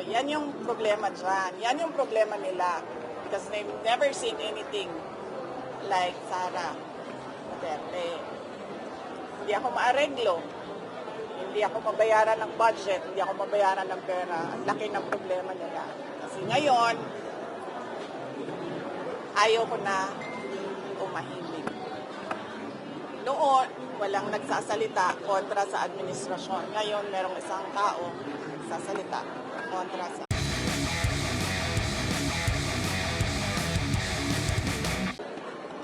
yan yung problema dyan. Yan yung problema nila. Because they've never seen anything like Sara Duterte. Hindi ako maareglo. Hindi ako mabayaran ng budget. Hindi ako mabayaran ng pera. Ang laki ng problema nila. Kasi ngayon, ayaw ko na umahimik. Noon, walang nagsasalita kontra sa administrasyon. Ngayon, merong isang tao nagsasalita kontra sa...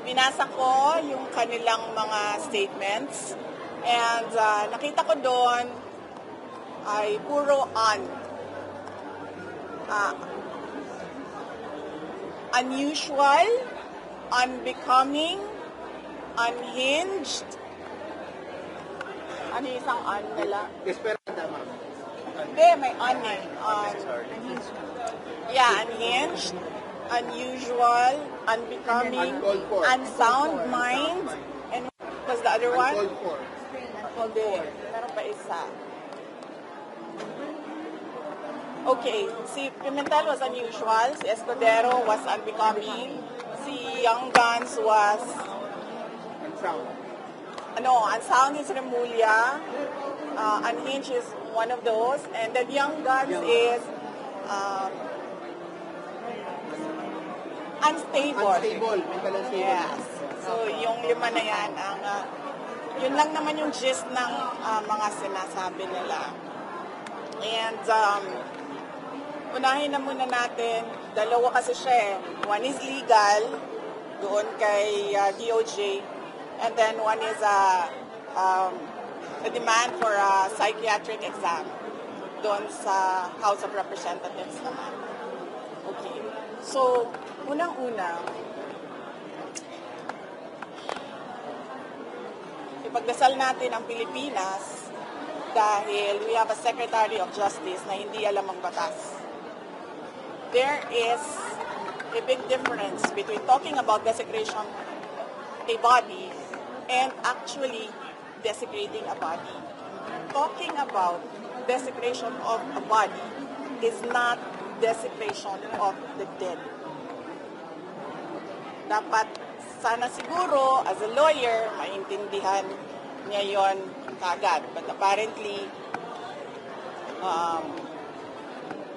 Binasa ko yung kanilang mga statements and nakita ko doon ay puro unusual, unbecoming, unhinged. Ano yung isang nila? Desperada, ma'am. Hindi, may yeah, unhinged, unusual, unbecoming, unsound mind, and what was the other one? Uncalled for. Hindi, meron pa isa. Okay, si Pimentel was unusual, si Escudero was unbecoming, si Young Guns was, Unsound. unsound is Remulla, unhinged is one of those, and then Young Guns is unstable. Unstable. Mental unstable. Yes. So, yung lima na yan, yun lang naman yung gist ng mga sinasabi nila. And, unahin na muna natin, dalawa kasi siya eh. One is legal, doon kay DOJ, and then one is a demand for a psychiatric exam doon sa House of Representatives naman. Okay. So, unang-una, ipagdasal natin ang Pilipinas dahil we have a Secretary of Justice na hindi alam ang batas. There is a big difference between talking about desecration a body and actually desecrating a body. Talking about desecration of a body is not desecration of the dead. Dapat sana siguro, as a lawyer, maintindihan niya yon kagad. But apparently,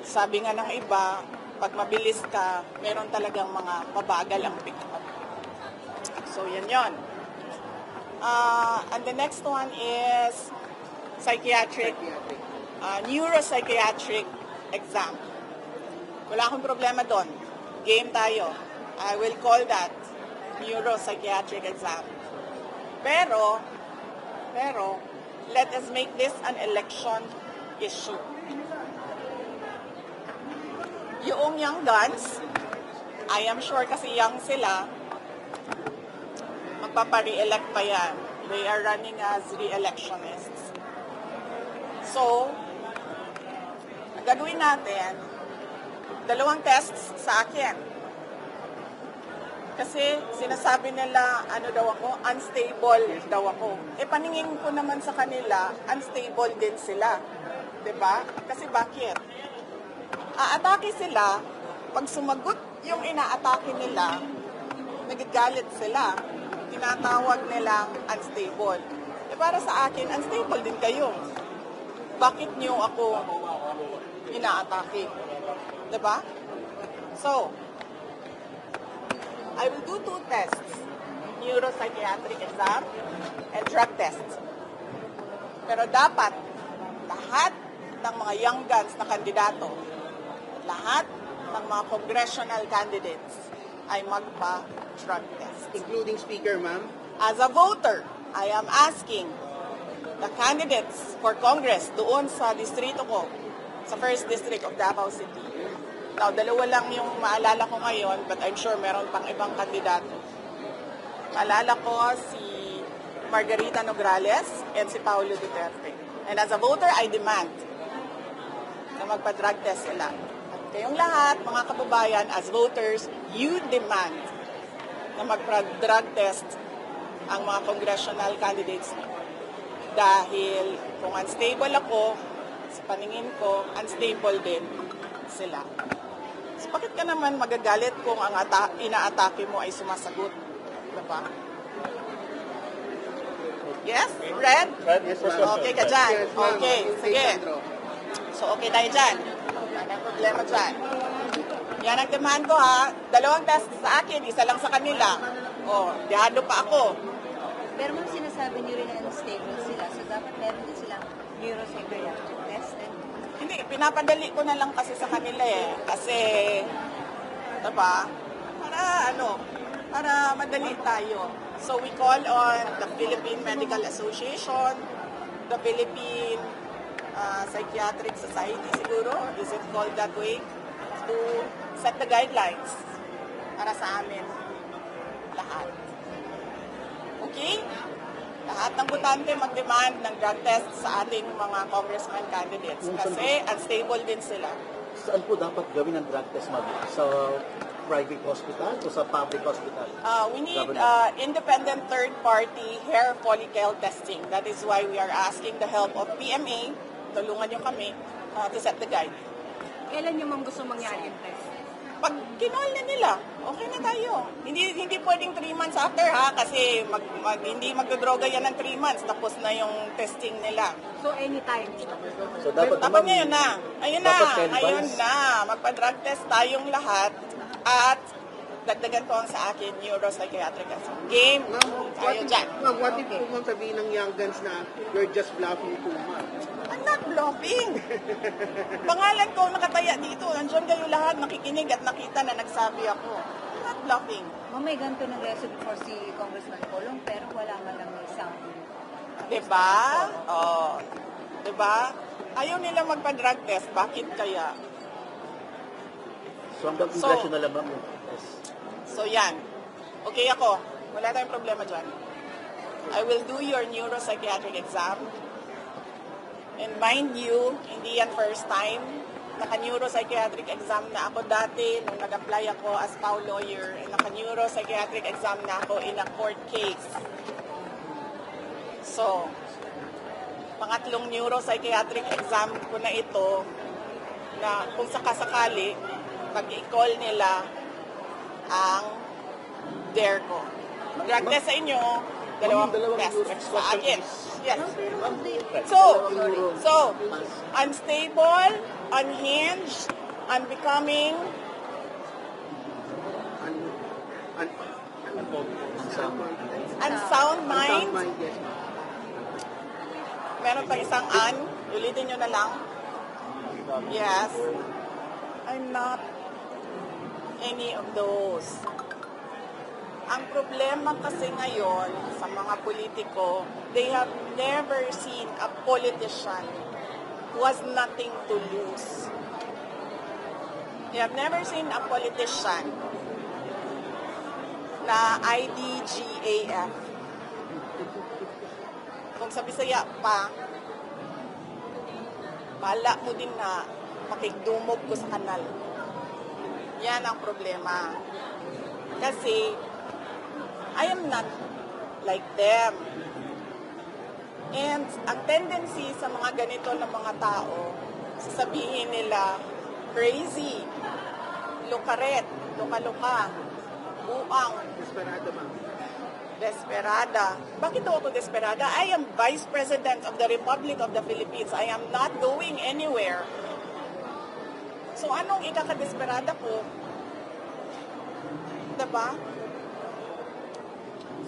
sabi nga ng iba, pag mabilis ka, meron talagang mga mabagal ang pick-up. So, yan yon. And the next one is neuropsychiatric exam. Wala akong problema doon. Game tayo. I will call that neuropsychiatric exam. Pero, let us make this an election issue. Yung Young Guns, I am sure kasi young sila, magpapa-re-elect pa yan. They are running as re-electionists. So, ang gagawin natin, dalawang tests sa akin. Kasi sinasabi nila, unstable daw ako. Paningin ko naman sa kanila, unstable din sila. 'Di ba? Kasi bakit? Aatake sila, pag sumagot yung inaatake nila, nagagalit sila. Tinatawag nilang unstable. Para sa akin, unstable din kayo. Bakit niyo ako inaatake? 'Di ba? So, I will do 2 tests. Neuropsychiatric exam and drug test. Pero dapat, lahat ng mga Young Guns na kandidato, lahat ng mga congressional candidates ay magpa-drug test. Including speaker, ma'am? As a voter, I am asking the candidates for Congress doon sa distrito ko, sa 1st District of Davao City. Now, dalawa lang yung maalala ko ngayon, but I'm sure meron pang ibang kandidato. Maalala ko si Margarita Nograles and si Paulo Duterte. And as a voter, I demand na magpa-drug test sila. At kayong lahat, mga kababayan, as voters, you demand na magpa-drug test ang mga congressional candidates niyo. Dahil kung unstable ako, sa paningin ko, unstable din sila. So, bakit ka naman magagalit kung ang inaatake mo ay sumasagot? Diba? Yes? Red? Yes, ma'am. Okay ka dyan? Yes, ma'am. Okay, sige. Sandro. So, okay tayo dyan. Wala nang problema dyan. Yan ang demand ko ha. 2 test sa akin, isa lang sa kanila. O, dihado pa ako. Pero ma'am, sinasabi niyo rin na unstable sila, so dapat meron din silang neuropsychiatric test. And Hindi, pinapadali ko na lang kasi sa kanila eh. Kasi, diba, para madali tayo. So we call on the Philippine Medical Association, the Philippine Psychiatric Society siguro, is it called that way, to set the guidelines para sa amin lahat. Okay? Lahat ng butante mag-demand ng drug test sa ating mga congressman candidates kasi unstable din sila. Saan po dapat gawin ang drug test, ma'am? Sa private hospital o sa public hospital? We need independent third-party hair follicle testing. That is why we are asking the help of PMA, tulungan nyo kami, to set the guide. kailan niyo ma'am gusto mangyari yung test? Pag kinol na nila, okay na tayo. Hindi pwedeng 3 months after ha, kasi hindi magdodroga yan ng 3 months, tapos na yung testing nila. So anytime. So dapat Dapat ngayon na. Ayun na. dapat 10 Ngayon months. na. Magpa-drug test tayong lahat at dagdagan ko ang sa akin neuropsychiatric game. Tayo dyan. Ma'am, what if po ma'am sabihin ng young guns na you're just bluffing too much? I'm not bluffing. Pangalan ko nakataya dito. Nandiyan kayo lahat nakikinig at nakita na nagsabi ako. I'm not bluffing. Ma'am, may ganito ng lesson for si Congressman Colong, pero wala man lang isang. Diba? Oh. Diba? Ayaw nila magpa-drug test. Bakit kaya? So hanggang congressional lang, ma'am, yung test. So yan. Okay ako. Wala tayong problema dyan. I will do your neuropsychiatric exam. And mind you, hindi yan first time. Naka-neuropsychiatric exam na ako dati nung nag-apply ako as PAW lawyer. And naka-neuropsychiatric exam na ako in a court case. So, pangatlong neuropsychiatric exam ko na ito na kung sakasakali, pag-i-call nila ang DARE ko. Drug test sa inyo, dalawang test sa akin. Yes. So, unstable, unhinged, unbecoming, unsound mind. Yes, ma'am. Meron pa isang ulitin nyo na lang. Yes. I'm not any of those. Ang problema kasi ngayon sa mga politiko, they have never seen a politician who has nothing to lose. They have never seen a politician na IDGAF. Kung sa Bisaya pa, bala mo din na makigdumog ko sa kanal. Yan ang problema. Kasi, I am not like them. And ang tendency sa mga ganito na mga tao, sasabihin nila, crazy, lukaret, luka-luka, buang, Desperado, ma'am. desperada. Bakit ako desperada? I am Vice President of the Republic of the Philippines. I am not going anywhere. So anong ikakadesperada ko? Diba?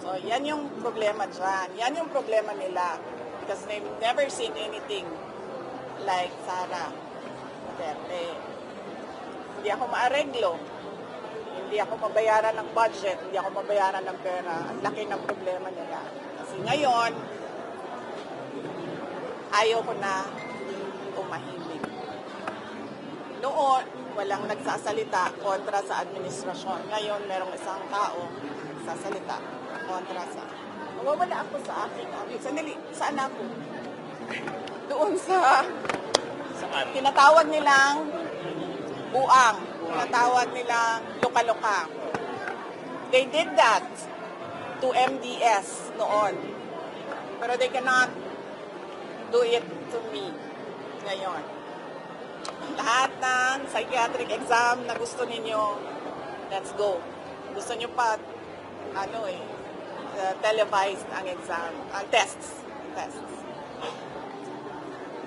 So yan yung problema dyan. Yan yung problema nila. Because they've never seen anything like Sara Duterte. Hindi ako maareglo. Hindi ako mabayaran ng budget, hindi ako mabayaran ng pera. Ang laki ng problema nila. Kasi ngayon, ayaw ko na umahimik. Noon, walang nagsasalita kontra sa administrasyon. Ngayon, merong isang tao nagsasalita kontra sa... Nawawala ako sa akin. Sandali, saan ako? Doon sa... Saan? Tinatawag nilang buang. Tinatawag nilang luka-luka. They did that to MDS noon. Pero they cannot do it to me ngayon. Lahat ng psychiatric exam na gusto ninyo, let's go. Gusto nyo pa, televised ang exam, ang tests.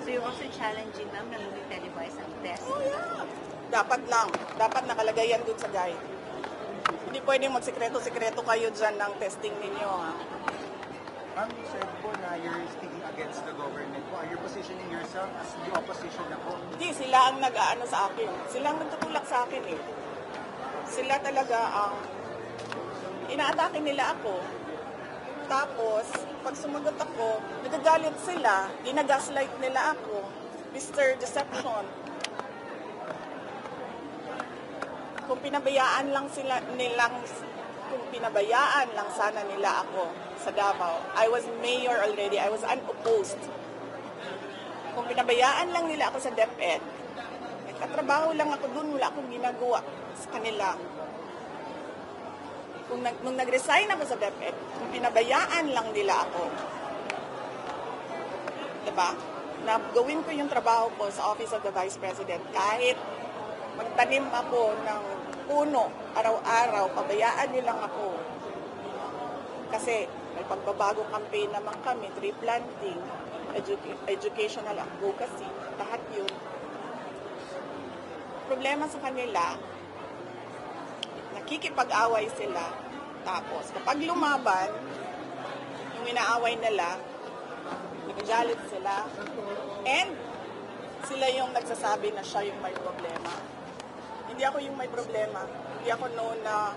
So you're also challenging, ma'am, na hindi televised ang test? Oh, yeah. Dapat lang. Dapat nakalagay yan dun sa guide. Hindi pwedeng magsikreto-sikreto kayo dyan ng testing ninyo, ha? Ma'am, you said po na you're speaking against the government po. Are you positioning yourself as the opposition na po? Hindi, sila ang nag-aano sa akin. Sila ang nagtutulak sa akin, eh. Sila talaga ang inaatake nila ako. Tapos, pag sumagot ako, nagagalit sila, ginagaslight nila ako. Mr. Deception. Kung pinabayaan lang sana nila ako sa Davao. I was mayor already. I was unopposed. Kung pinabayaan lang nila ako sa DepEd, nagtatrabaho lang ako dun, wala akong ginagawa sa kanila. Nung nag-resign ako sa DepEd, kung pinabayaan lang nila ako, diba? Na gawin ko yung trabaho ko sa Office of the Vice President, kahit magtanim ako ng puno, araw-araw, pabayaan nyo lang ako. Kasi may pagbabago campaign naman kami, tree planting, educational advocacy, lahat yun. Problema sa kanila, nakikipag-away sila, tapos kapag lumaban, yung inaaway nila, nagajalit sila, and sila yung nagsasabi na siya yung may problema. Hindi ako yung may problema. Hindi ako known na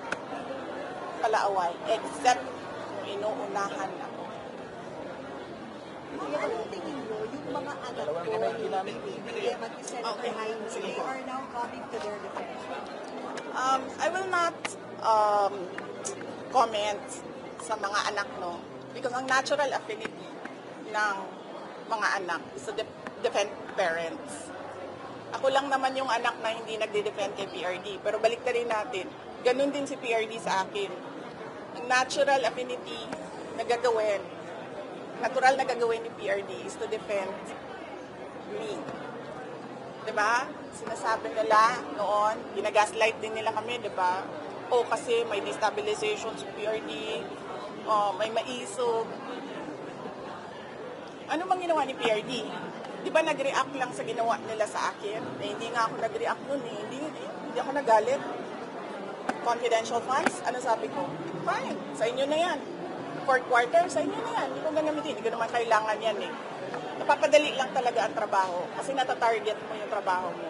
palaaway, except yung inuunahan ako. Kaya anong tingin mo, yung mga anak ko, yung BBM at yung Senator Jaime, they are now coming to their defense? I will not comment sa mga anak, no? Because ang natural affinity ng mga anak is to defend parents. Ako lang naman yung anak na hindi nagde-defend kay PRD. Pero balik na rin natin, ganun din si PRD sa akin. Ang natural affinity na gagawin, natural na gagawin ni PRD is to defend me. Diba? Sinasabi nila noon, ginagaslight din nila kami, diba? O kasi may destabilization sa PRD, may maisog. Ano bang ginawa ni PRD? Di ba nag-react lang sa ginawa nila sa akin? Hindi nga ako nag-react nun eh. Hindi ako nagalit. Confidential funds, ano sabi ko? Fine, sa inyo na yan. Fourth quarter, sa inyo na yan. Hindi ko gagamitin. Hindi ko naman kailangan yan eh. Napapadali lang talaga ang trabaho kasi natatarget mo yung trabaho mo.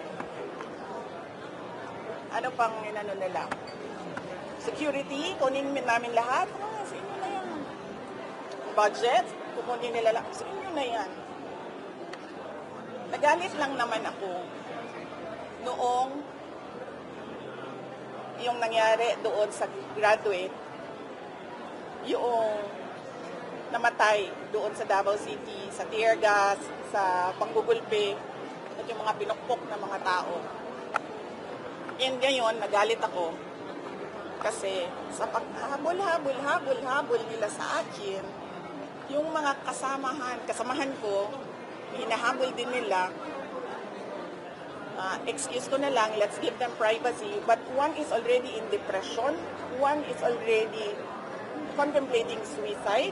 Ano pang inano nila? Security, kunin namin lahat. Sa inyo na yan. Budget, kukunin nila lahat. Sa inyo na yan. Nagalit lang naman ako noong yung nangyari doon sa graduate, yung namatay doon sa Davao City, sa tear gas, sa panggugulpi, at yung mga pinukpok na mga tao. And ngayon, nagalit ako kasi sa paghabol-habol nila sa akin, yung mga kasamahan ko, hinahabol din nila, excuse ko na lang, let's give them privacy, but one is already in depression, one is already contemplating suicide,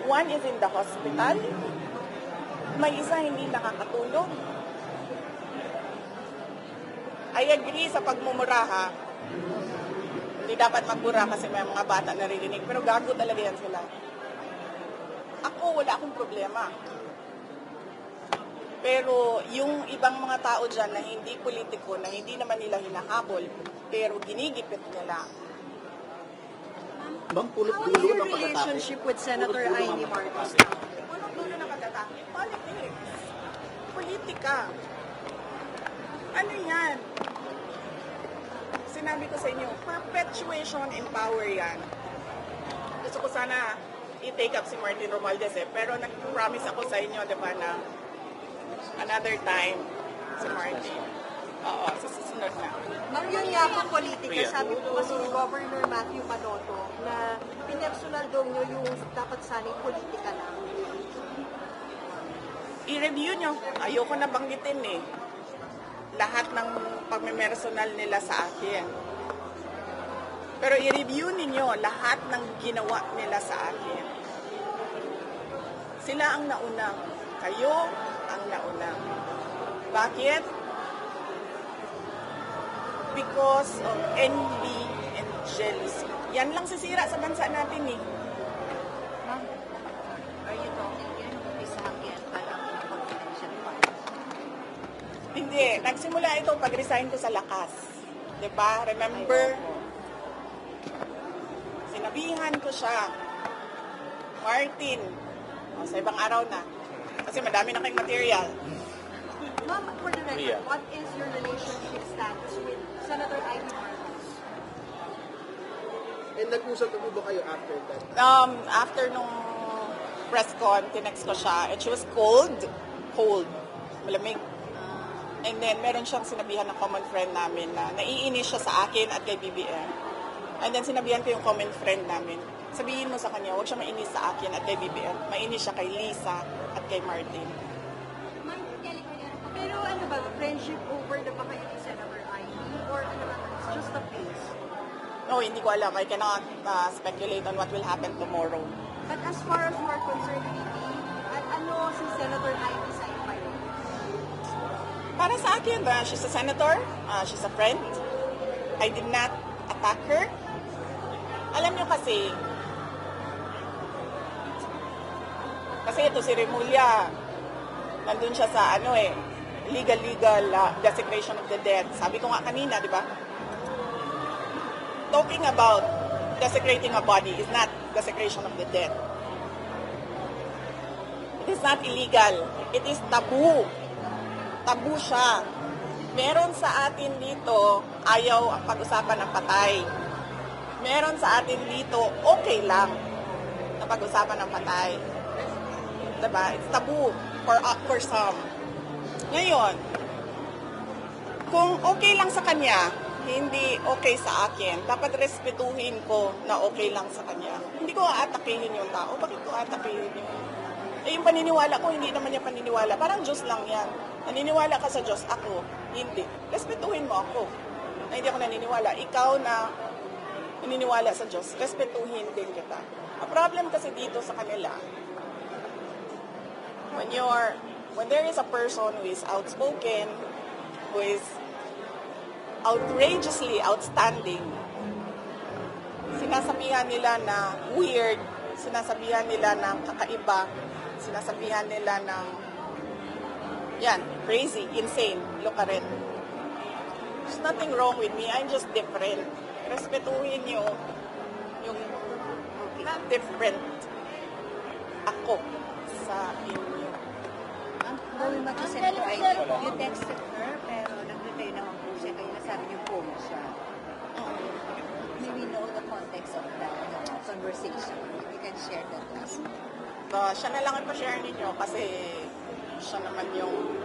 one is in the hospital, may isa hindi nakakatulog. I agree sa pagmumura, ha. Hindi dapat magmura kasi may mga bata naririnig, pero gago talaga yan sila. Ako, wala akong problema. Pero yung ibang mga tao dyan na hindi politiko, na hindi naman nila hinahabol, pero ginigipit nila. Bang How pulot-dulo is your ng pag-atake? relationship with Senator Jaime Marcos? Punong-dulo na pag-atake. Politics. Politika. Ano yan? Sinabi ko sa inyo, perpetuation in power yan. Gusto ko sana i-take up si Martin Romualdez pero nag-promise ako sa inyo, di ba, na another time si Martin. Oo, sa susunod na. Ma'am, yun nga po politika. Sabi po kasi ni Governor Matthew Manoto na pinersonal daw nyo yung dapat sana'y politika lang. I-review nyo. Ayoko na banggitin eh. lahat ng pagmemersonal nila sa akin. Pero i-review ninyo lahat ng ginawa nila sa akin. Sila ang naunang. Kayo ang naunang. Bakit? Because of envy and jealousy. Yan lang sisira sa bansa natin eh. Ma'am, are you talking here sa akin parang confidential file? Hindi. Nagsimula ito pag-resign ko sa lakas. 'Di ba? Remember? Sinabihan ko siya, Martin, sa ibang araw na. Kasi madami na kayong material. Ma'am, for the record, what is your relationship status with Senator Ivy Marcos? And nag-usap na po ba kayo after that? After nung press con, tinext ko siya, and she was cold, malamig. And then, meron siyang sinabihan ng common friend namin na naiinis siya sa akin at kay BBM. And then, sinabihan ko yung common friend namin, sabihin mo sa kanya, huwag siya mainis sa akin at kay BBM. Mainis siya kay Lisa at kay Martin. Pero ano ba, friendship over na ba kayo ni Senator Ivy? Or ano ba, it's just a phase? No, hindi ko alam. I cannot speculate on what will happen tomorrow. But as far as you are concerned, Vicky, ano si Senator Ivy sa iyo ngayon? Para sa akin, she's a senator, she's a friend. I did not attack her. Alam niyo kasi ito si Remulla, nandun siya sa legal desecration of the dead. Sabi ko nga kanina, di ba? Talking about desecrating a body is not desecration of the dead. It is not illegal. It is taboo. Tabu siya. Meron sa atin dito, ayaw ang pag-usapan ng patay. Meron sa atin dito, okay lang na pag-usapan ng patay. Diba? It's taboo for some. Ngayon, kung okay lang sa kanya, hindi okay sa akin, dapat respetuhin ko na okay lang sa kanya. Hindi ko aatakihin yung tao. Bakit ko aatakihin yun? Yung paniniwala ko, hindi naman niya paniniwala. Parang Diyos lang yan. Naniniwala ka sa Diyos, ako. Hindi. Respetuhin mo ako. Na hindi ako naniniwala. Ikaw na naniniwala sa Diyos, respetuhin din kita. Ang problem kasi dito sa kanila, when there is a person who is outspoken, who is outrageously outstanding, sinasabihan nila na weird, sinasabihan nila ng kakaiba, sinasabihan nila ng crazy, insane, look at it. There's nothing wrong with me, I'm just different. Respetuhin nyo yung different ako sa inyo. Going back to Senator Ivy, you texted her, pero nag-reply naman po siya, kaya nasabi niyo po siya. May we know the context of that conversation. If you can share that with us. Siya na lang ipa-share ninyo kasi siya naman yung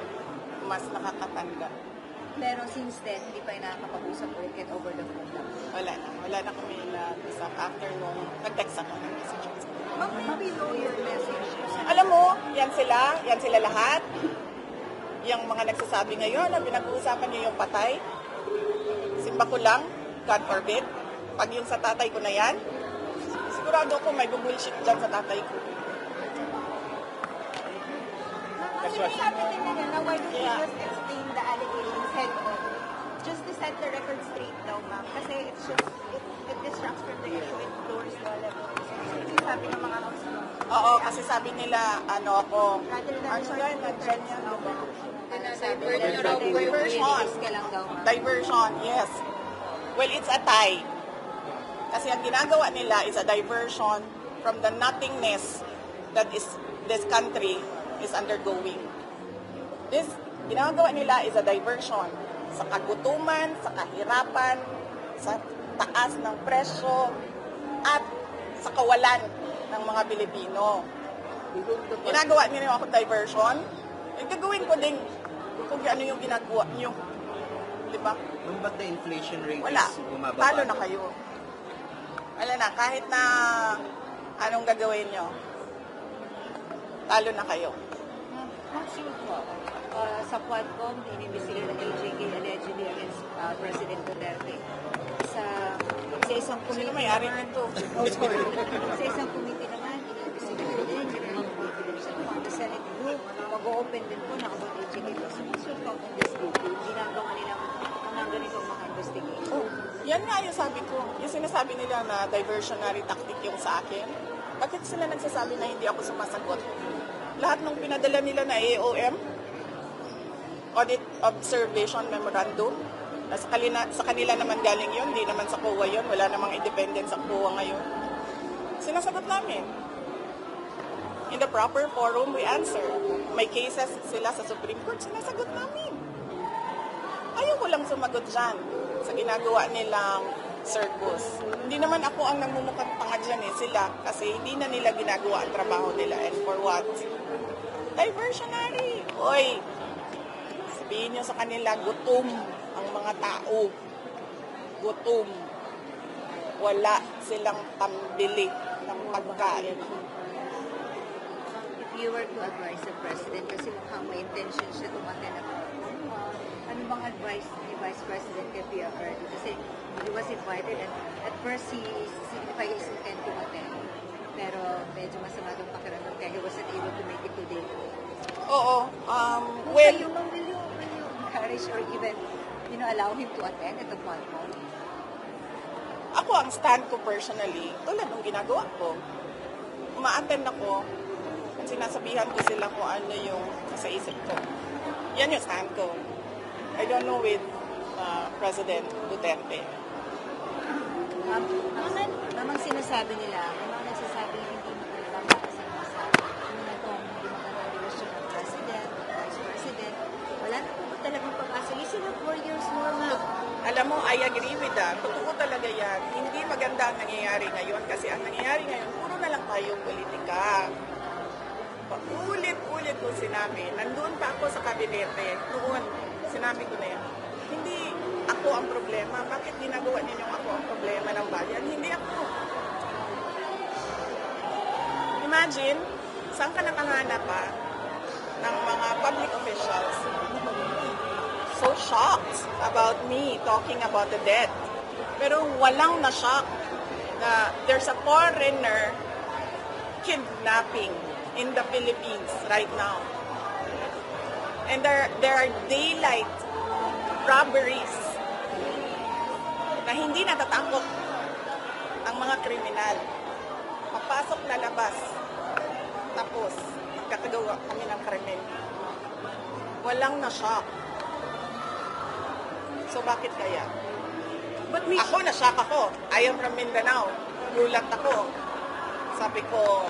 mas nakakatanda. Pero since then, hindi pa yung nakakapag-usap ulit over the phone lang. Wala na kami nag-usap after nung nag-text ako ng messages. Ma'am, may below your message. Alam mo, yan sila lahat. Yung mga nagsasabi ngayon na pinag-uusapan niyo yung patay, simba ko lang, God forbid, pag yung sa tatay ko na yan, sigurado ako may bullshit dyan sa tatay ko. Kasi sabi din nila na why don't you just explain the allegations head on? Just to set the record straight daw, ma'am. Kasi it's just, it distracts from the issue, it lowers the level. Kasi sabi ng mga house law. Oo, kasi sabi nila, ako, Rather than ano sila, nandyan yan, diba? Diversion, yes. Well, it's a tie. Kasi ang ginagawa nila is a diversion from the nothingness that is this country is undergoing. This ginagawa nila is a diversion sa kagutuman, sa kahirapan, sa taas ng presyo, at sa kawalan ng mga Pilipino. Ginagawa nila ako diversion, gagawin ko din kung ano yung ginagawa nyo. Diba? Nung ba't the inflation rate Wala. is bumababa? Talo na kayo. Wala na. Kahit na anong gagawin nyo, talo na kayo. What's your thought sa Quadcom, inimbestiga ng LJK allegedly against President Duterte. Sa isang committee Sino may-ari naman, nito? oh, sorry. Sa isang committee naman, inimbestiga din yung mga manipulation from the Senate group. Mag-open din po na about LJK. So, what's your thought on this group? Ginagawa nilang mga ganitong mga investigation. Oh, yan nga yung sabi ko. Yung sinasabi nila na diversionary tactic yung sa akin. Bakit sila nagsasabi na hindi ako sumasagot? Lahat ng pinadala nila na AOM, Audit Observation Memorandum, sa kanila naman galing yun, hindi naman sa COA yun, wala namang independent sa COA ngayon. Sinasagot namin. In the proper forum, we answer. May cases sila sa Supreme Court, sinasagot namin. Ayaw ko lang sumagot dyan sa ginagawa nilang circus. Hindi naman ako ang namumukhang tanga dyan sila kasi hindi na nila ginagawa ang trabaho nila. And for what? Diversionary. Oy, sabihin nyo sa kanila, gutom ang mga tao. Gutom. Wala silang pambili ng pagkain. If you were to advise the President, kasi mukhang may intention siya tumaten na ano bang advice ni Vice President kay PRR? Kasi he was invited and at first he signified his intent to attend. Pero medyo masama itong pakiramdam kaya he wasn't able to make it today. Oo. Will you encourage or even allow him to attend at the Quadcom? Ako, ang stand ko personally, tulad ng ginagawa ko, uma-attend ako at sinasabihan ko sila kung ano yung nasa isip ko. Yan yung stand ko. I don't know with President Duterte. Mamang sinasabi nila, mamang nagsasabi hindi mo talaga makasama sa itong hindi magandang relasyon ng President, Vice President. Wala na po talagang pag-asa. You still have 4 years more, ma'am. Alam mo, I agree with that. Totoo talaga yan. Hindi maganda ang nangyayari ngayon kasi ang nangyayari ngayon, puro na lang tayong politika. Paulit-ulit ko sinabi. Nandun pa ako sa kabinete. Noon, sinabi ko na yan. Hindi ako ang problema. Bakit ginagawa ninyong ako ang problema ng bayan? Hindi ako. Imagine, saan ka nakanganap pa ng mga public officials so shocked about me talking about the dead. Pero walang na-shock na there's a foreigner kidnapping in the Philippines right now. And there are daylight robberies na hindi natatakot ang mga kriminal. Papasok na labas. Tapos, magkakagawa kami ng krimen. Walang na-shock. So, bakit kaya? Ako, na-shock ako. I am from Mindanao. Gulat ako. Sabi ko,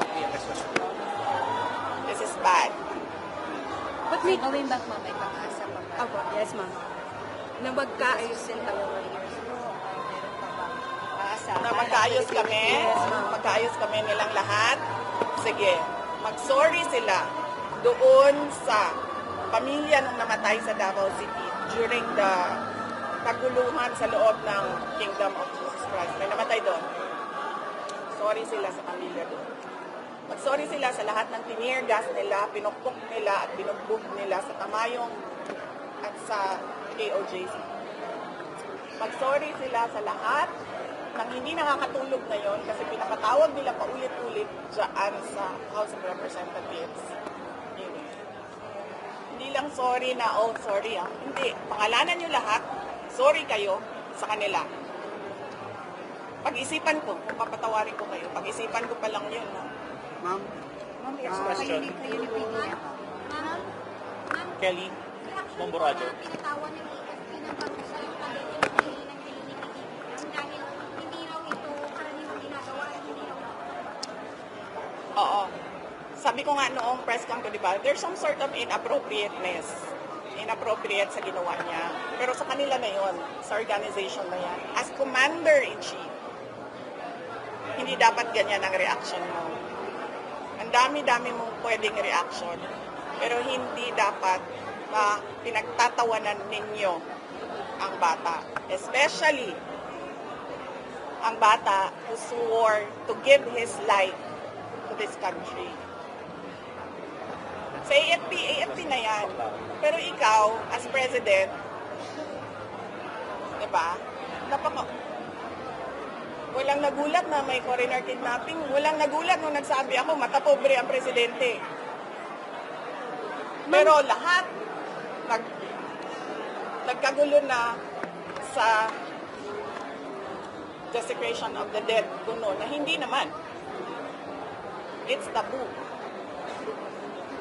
this is bad. But may going back, ma'am, may pag-asa pa ba? Opo, yes ma'am. Na magkaayos din kami. Meron pa bang aasa? Na magkaayos kami, magkaayos kami nilang lahat. Sige, mag-sorry sila doon sa pamilya nung namatay sa Davao City during the kaguluhan sa loob ng Kingdom of Jesus Christ. May namatay doon. Sorry sila sa pamilya doon. Mag-sorry sila sa lahat ng tinir gas nila, pinukpok nila at binugbog nila sa Tamayong at sa KOJC. Mag-sorry sila sa lahat ng hindi nakakatulog ngayon kasi pinapatawag nila paulit-ulit dyan sa House of Representatives. Hindi lang sorry na, oh, sorry ah. Hindi. Pangalanan nyo lahat, sorry kayo sa kanila. Pag-isipan ko, kung papatawarin ko kayo, pag-isipan ko pa lang yun. No? Ma'am, Ma'am, kayo ni PDA. Kelly Momborajo. Pinatawan ng EFP ng Barusa yung pagiging ng PDP dahil hindi raw ito karaniwang ginagawa at hindi raw Oo. Sabi ko nga noong press con ko, di ba, there's some sort of inappropriateness. Inappropriate sa ginawa niya. Pero sa kanila na yon, sa organization na yan. As commander-in-chief, hindi dapat ganyan ang reaction mo. Ang dami-dami mong pwedeng reaction. Pero hindi dapat na pinagtatawanan ninyo ang bata. Especially ang bata who swore to give his life to this country. Sa AFP na yan. Pero ikaw, as president, di ba? Walang nagulat na may foreigner kidnapping. Walang nagulat nung nagsabi ako, matapobre ang presidente. Pero lahat, nagkagulo na sa desecration of the dead kuno na hindi naman. It's taboo.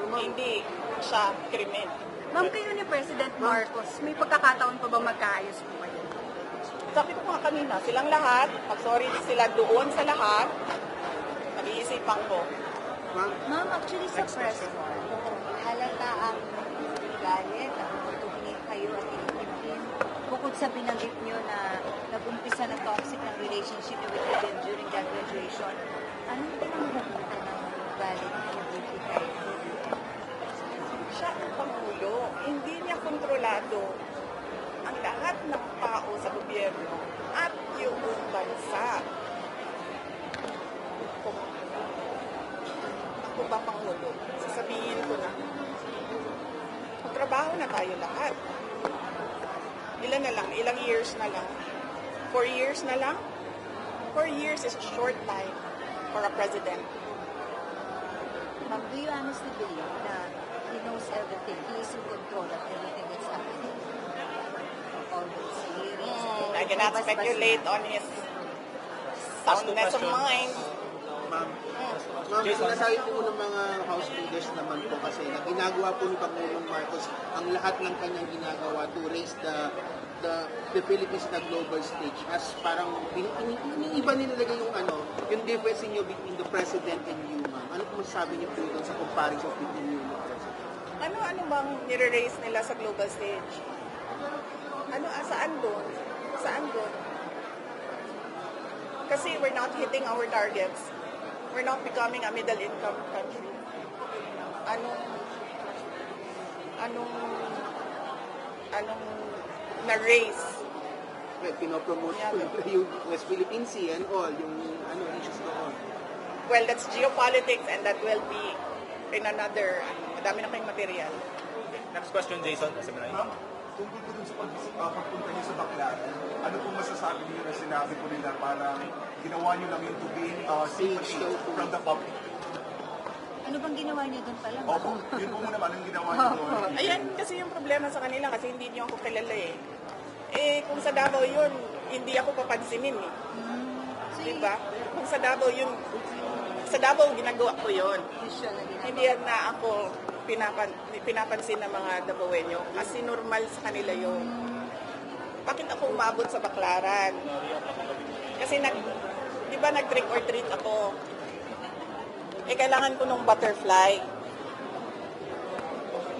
Hindi siya krimen. Ma'am, kayo ni President Marcos, may pagkakataon pa ba magkaayos po kayo? Sabi ko nga kanina, silang lahat, pag-sorry sila doon sa lahat, nag-iisipan ko. Ma'am, actually sa press halata ang galit, ang tutuhin kayo at inipin. Bukod sa binanggit nyo na nag-umpisa na toxic ng relationship with them during that graduation, anong pinamumuhutan ng galit na nabuti kayo? Siya ang Pangulo, hindi niya kontrolado ang lahat ng tao sa gobyerno at yung bansa. Kung ako ba Pangulo, sasabihin ko na, magtrabaho na tayo lahat. Ilan na lang, ilang years na lang. 4 years na lang? 4 years is a short time for a president. Ma'am, do you honestly believe na he knows everything? He is in control of everything that's happening? All those hearings. I cannot speculate on his soundness of mind. Ma'am, sinasabi po ng mga House leaders naman po kasi na ginagawa po ni Pangulong Marcos ang lahat ng kanyang ginagawa to raise the Philippines na global stage as parang iniiba nilagay yung difference niyo between the President and you, ma'am. Ano po masasabi niyo po doon sa comparison between you and the President? Ano bang nire-raise nila sa global stage? Saan doon? Saan doon? Kasi we're not hitting our targets. We're not becoming a middle income country. Anong na-raise? Well, pinopromote po yung West Philippine Sea and all, yung issues doon. Well, that's geopolitics and that will be in another, madami na kayong material. Next question, Jason. Ma'am, tungkol po dun sa pagpunta niyo sa Baclaran, ano po masasabi niyo na sinabi po nila parang ginawa niyo lang yung to gain sympathy from the public? Ano bang ginawa niyo doon pala? Opo, yun po muna anong ginawa niyo doon? Ayan, kasi yung problema sa kanila kasi hindi niyo ako kilala eh. Eh, kung sa Davao yun, hindi ako papansinin eh. Diba? Kung sa Davao yun, sa Davao ginagawa ko yun. Hindi na ako pinapansin ng mga Davaoenyo kasi normal sa kanila yun. Bakit ako umabot sa Baclaran? Kasi di ba nag-trick or treat ako? Eh, kailangan ko nung butterfly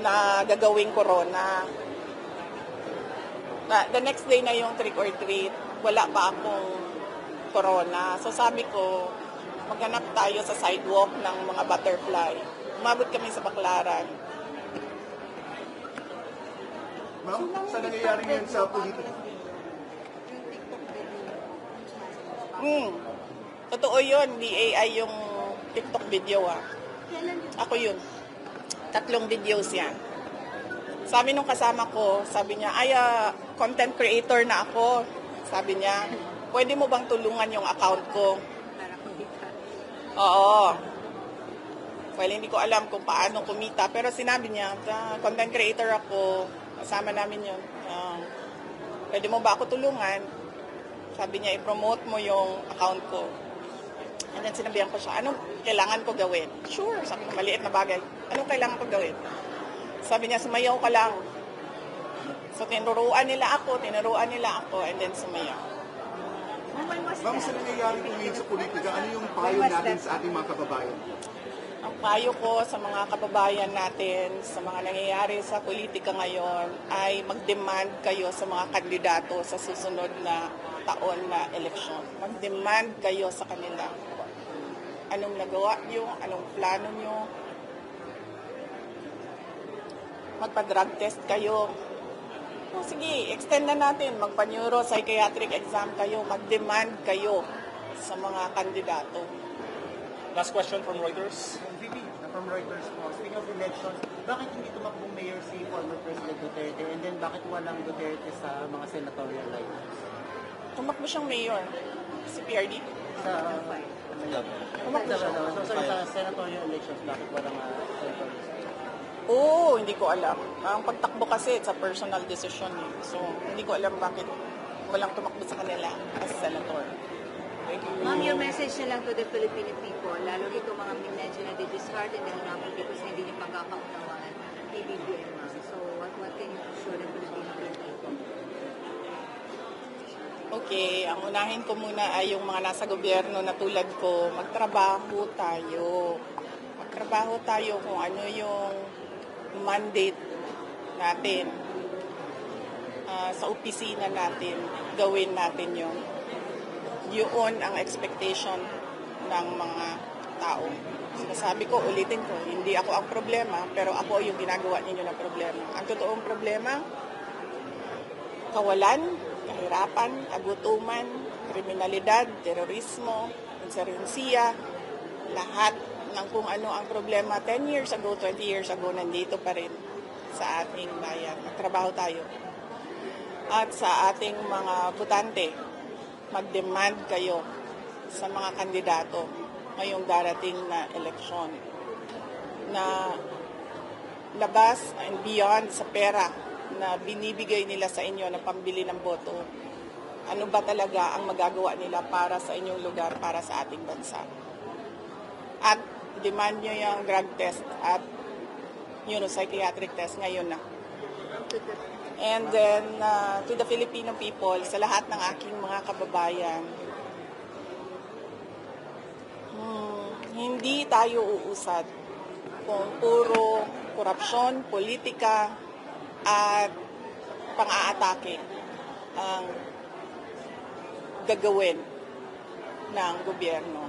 na gagawing corona. The next day na yung trick or treat, wala pa akong corona. So sabi ko, maghanap tayo sa sidewalk ng mga butterfly. Umabot kami sa Baclaran. Ma'am, sa nangyayari ngayon sa politika? Totoo yun, di AI yung TikTok video Ako yun. 3 videos yan. Sabi nung kasama ko, sabi niya, content creator na ako. Sabi niya, pwede mo bang tulungan yung account ko? Oo. Well, hindi ko alam kung paano kumita. Pero sinabi niya, content creator ako. Kasama namin yun. Pwede mo ba ako tulungan? Sabi niya, i-promote mo yung account ko. And then sinabihan ko siya, anong kailangan ko gawin? Sure, sabi ko, maliit na bagay. Anong kailangan ko gawin? Sabi niya, sumayaw ka lang. So, tinuruan nila ako, and then sumayaw. Ma'am, sa nangyayari po ngayon sa politika, ano yung payo natin sa ating mga kababayan? Ang payo ko sa mga kababayan natin, sa mga nangyayari sa politika ngayon, ay mag-demand kayo sa mga kandidato sa susunod na taon na eleksyon. Mag-demand kayo sa kanila. Anong nagawa nyo? Anong plano nyo? Magpa-drug test kayo. O sige, extend na natin. Magpa-neuro-psychiatric exam kayo. Mag-demand kayo sa mga kandidato. Last question from Reuters. VP, from Reuters po, speaking of elections, bakit hindi tumakbong mayor si former President Duterte and then bakit walang Duterte sa mga senatorial lines? Tumakbo siyang mayor. Si PRD. Sa Tumakbo siya. sa senatorial elections, bakit walang senatorial lines? Oo, hindi ko alam. Ang pagtakbo kasi, it's a personal decision. Eh. So, hindi ko alam bakit walang tumakbo sa kanila as senator. Ma'am, your message na lang to the Filipino people, lalo ito mga medyo na discarded dahil nga po because hindi niyo pagkakaunawaan PBBM, ma'am. So, what can you show the Filipino people? Okay, ang unahin ko muna ay yung mga nasa gobyerno na tulad ko, magtrabaho tayo. Magtrabaho tayo kung ano yung mandate natin. Sa opisina natin, gawin natin yun. Yun ang expectation ng mga tao. Sinasabi ko, ulitin ko, hindi ako ang problema, pero ako yung ginagawa ninyo na problema. Ang totoong problema, kawalan, kahirapan, kagutuman, kriminalidad, terorismo, insurgensiya, lahat ng kung ano ang problema 10 years ago, 20 years ago, nandito pa rin sa ating bayan. Magtrabaho tayo. At sa ating mga butante, mag-demand kayo sa mga kandidato ngayong darating na eleksyon na labas and beyond sa pera na binibigay nila sa inyo na pambili ng boto. Ano ba talaga ang magagawa nila para sa inyong lugar, para sa ating bansa? At demand nyo yung drug test at neuropsychiatric test ngayon na. And then, to the Filipino people, sa lahat ng aking mga kababayan, hindi tayo uusad kung puro korupsyon, politika, at pang-aatake ang gagawin ng gobyerno.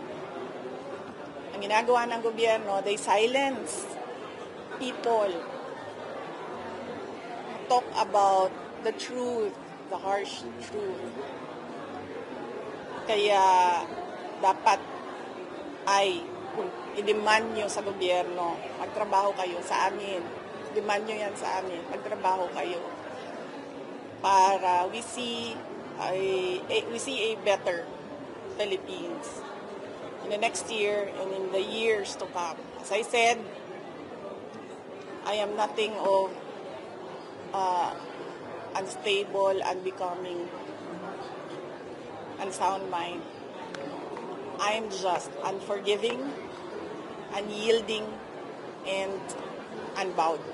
Ang ginagawa ng gobyerno, they silence people. Talk about the truth, the harsh truth. Kaya dapat ay i-demand nyo sa gobyerno, magtrabaho kayo sa amin. Demand nyo yan sa amin, magtrabaho kayo. Para we see a better Philippines in the next year and in the years to come. As I said, I am nothing of unstable, unbecoming, unsound mind. I am just unforgiving, unyielding, and unbowed.